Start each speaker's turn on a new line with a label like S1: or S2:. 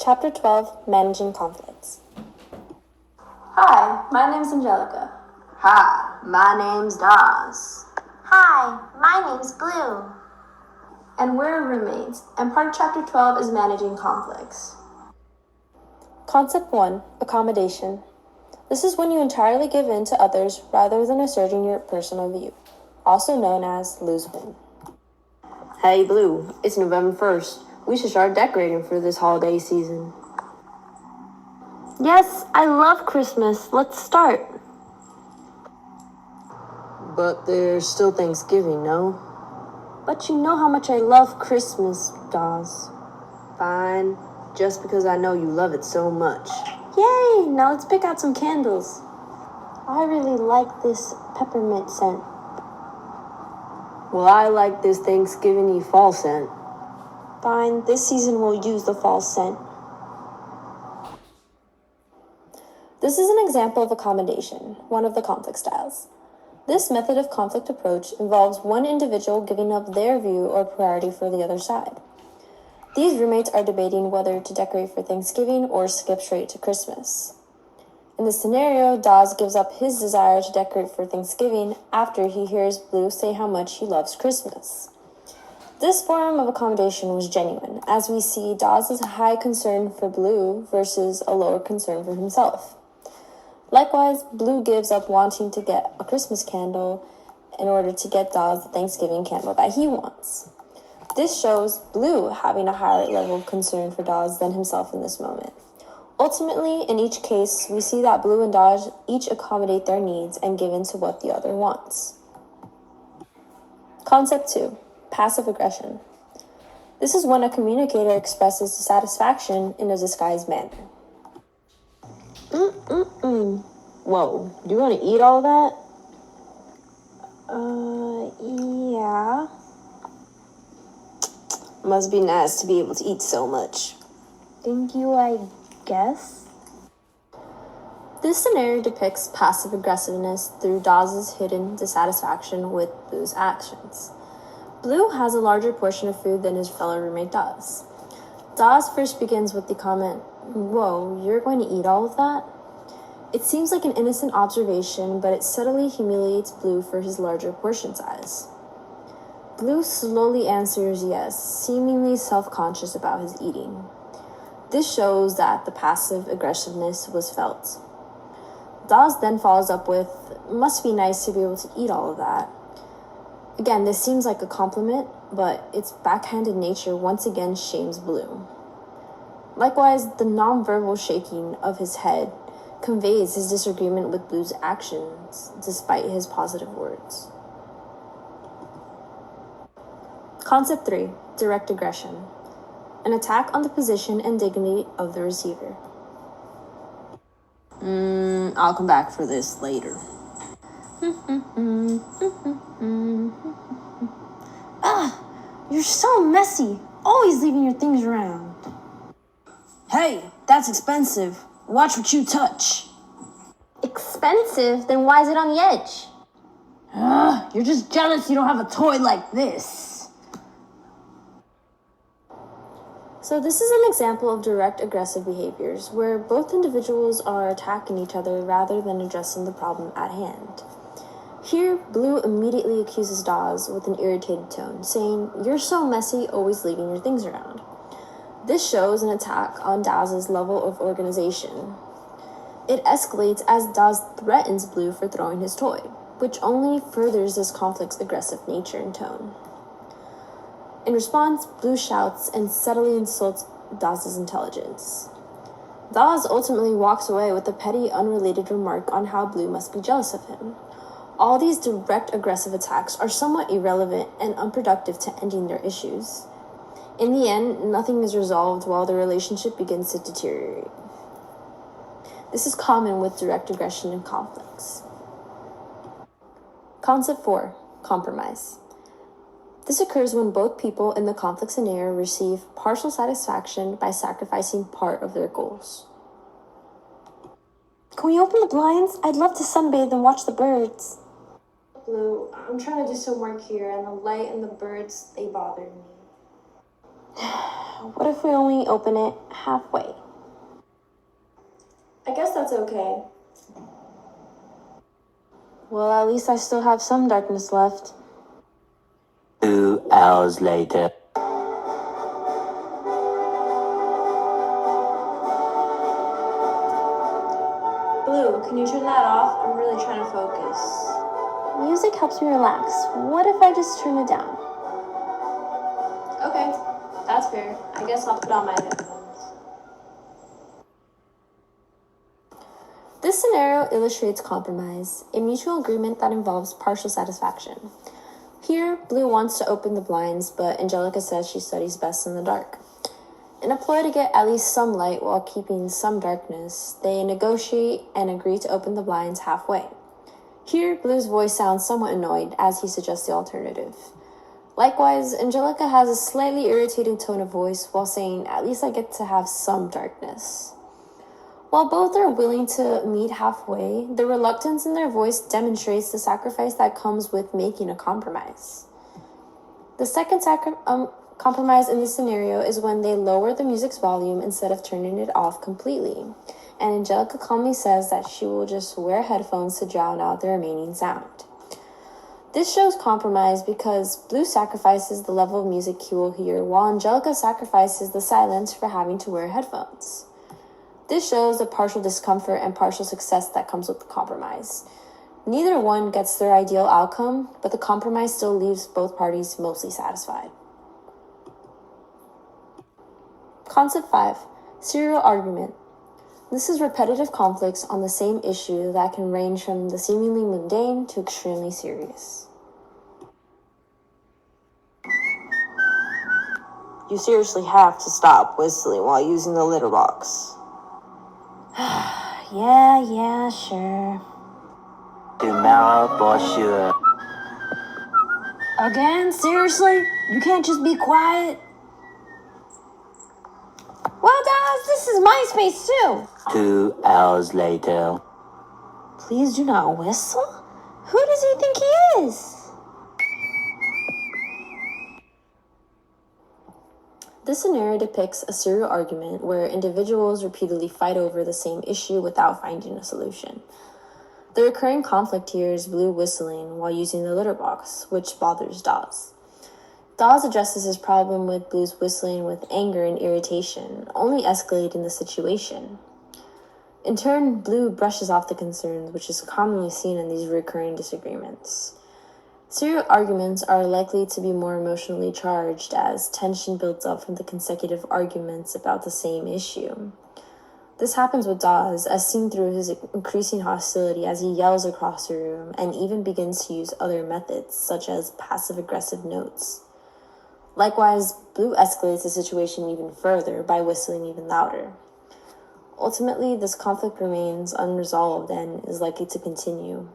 S1: Chapter 12, Managing Conflicts.
S2: Hi, my name's Angelica.
S3: Hi, my name's Daz.
S4: Hi, my name's Blue.
S2: And we're roommates, and part of Chapter 12 is managing conflicts.
S1: Concept 1, Accommodation. This is when you entirely give in to others rather than asserting your personal view, also known as lose-win.
S3: Hey Blue, it's November 1st. We should start decorating for this holiday season.
S4: Yes, I love Christmas. Let's start.
S3: But there's still Thanksgiving, no?
S4: But you know how much I love Christmas, Dawes.
S3: Fine, just because I know you love it so much.
S4: Yay! Now let's pick out some candles. I really like this peppermint scent.
S3: Well, I like this Thanksgiving-y fall scent.
S4: Fine, this season we'll use the fall scent.
S1: This is an example of accommodation, one of the conflict styles. This method of conflict approach involves one individual giving up their view or priority for the other side. These roommates are debating whether to decorate for Thanksgiving or skip straight to Christmas. In this scenario, Dawes gives up his desire to decorate for Thanksgiving after he hears Blue say how much he loves Christmas. This form of accommodation was genuine, as we see Dawes' high concern for Blue versus a lower concern for himself. Likewise, Blue gives up wanting to get a Christmas candle in order to get Dawes the Thanksgiving candle that he wants. This shows Blue having a higher level of concern for Dawes than himself in this moment. Ultimately, in each case, we see that Blue and Dawes each accommodate their needs and give in to what the other wants. Concept 2. Passive aggression. This is when a communicator expresses dissatisfaction in a disguised manner.
S3: Whoa, do you want to eat all that?
S4: Yeah.
S3: Must be nice to be able to eat so much.
S4: Thank you, I guess.
S1: This scenario depicts passive aggressiveness through Dawes' hidden dissatisfaction with Blue's actions. Blue has a larger portion of food than his fellow roommate does. Dawes first begins with the comment, "Whoa, you're going to eat all of that?" It seems like an innocent observation, but it subtly humiliates Blue for his larger portion size. Blue slowly answers yes, seemingly self-conscious about his eating. This shows that the passive aggressiveness was felt. Dawes then follows up with, "Must be nice to be able to eat all of that." Again, this seems like a compliment, but its backhanded nature once again shames Blue. Likewise, the nonverbal shaking of his head conveys his disagreement with Blue's actions, despite his positive words. Concept 3. Direct aggression. An attack on the position and dignity of the receiver.
S3: I'll come back for this later.
S4: You're so messy. Always leaving your things around.
S3: Hey, that's expensive. Watch what you touch.
S4: Expensive? Then why is it on the edge?
S3: You're just jealous you don't have a toy like this.
S1: So this is an example of direct aggressive behaviors, where both individuals are attacking each other rather than addressing the problem at hand. Here, Blue immediately accuses Dawes with an irritated tone, saying, "You're so messy, always leaving your things around." This shows an attack on Dawes' level of organization. It escalates as Dawes threatens Blue for throwing his toy, which only furthers this conflict's aggressive nature and tone. In response, Blue shouts and subtly insults Dawes' intelligence. Dawes ultimately walks away with a petty, unrelated remark on how Blue must be jealous of him. All these direct aggressive attacks are somewhat irrelevant and unproductive to ending their issues. In the end, nothing is resolved while the relationship begins to deteriorate. This is common with direct aggression and conflicts. Concept 4. Compromise. This occurs when both people in the conflict scenario receive partial satisfaction by sacrificing part of their goals.
S4: Can we open the blinds? I'd love to sunbathe and watch the birds.
S1: Blue, I'm trying to do some work here, and the light and the birds, they bother me.
S4: What if we only open it halfway.
S2: I guess that's okay.
S1: Well, at least I still have some darkness left.
S5: 2 hours later.
S2: Blue, can you turn that off? I'm really trying to focus.
S4: Music helps me relax. What if I just turn it down?
S2: Okay, that's fair. I guess I'll put on my headphones.
S1: This scenario illustrates compromise, a mutual agreement that involves partial satisfaction. Here, Blue wants to open the blinds, but Angelica says she studies best in the dark. In a ploy to get at least some light while keeping some darkness, they negotiate and agree to open the blinds halfway. Here, Blue's voice sounds somewhat annoyed as he suggests the alternative. Likewise, Angelica has a slightly irritating tone of voice while saying, "At least I get to have some darkness." While both are willing to meet halfway, the reluctance in their voice demonstrates the sacrifice that comes with making a compromise. The second compromise in this scenario is when they lower the music's volume instead of turning it off completely, and Angelica calmly says that she will just wear headphones to drown out the remaining sound. This shows compromise because Blue sacrifices the level of music he will hear, while Angelica sacrifices the silence for having to wear headphones. This shows the partial discomfort and partial success that comes with the compromise. Neither one gets their ideal outcome, but the compromise still leaves both parties mostly satisfied. Concept 5. Serial argument. This is repetitive conflicts on the same issue that can range from the seemingly mundane to extremely serious.
S3: You seriously have to stop whistling while using the litter box.
S4: Yeah, sure.
S5: Tomorrow for sure.
S4: Again? Seriously? You can't just be quiet? Well, guys, this is my space too.
S5: 2 hours later.
S4: Please do not whistle? Who does he think he is?
S1: This scenario depicts a serial argument where individuals repeatedly fight over the same issue without finding a solution. The recurring conflict here is Blue whistling while using the litter box, which bothers Dawes. Dawes addresses his problem with Blue's whistling with anger and irritation, only escalating the situation. In turn, Blue brushes off the concerns, which is commonly seen in these recurring disagreements. Serial arguments are likely to be more emotionally charged as tension builds up from the consecutive arguments about the same issue. This happens with Dawes, as seen through his increasing hostility as he yells across the room and even begins to use other methods, such as passive-aggressive notes. Likewise, Blue escalates the situation even further by whistling even louder. Ultimately, this conflict remains unresolved and is likely to continue.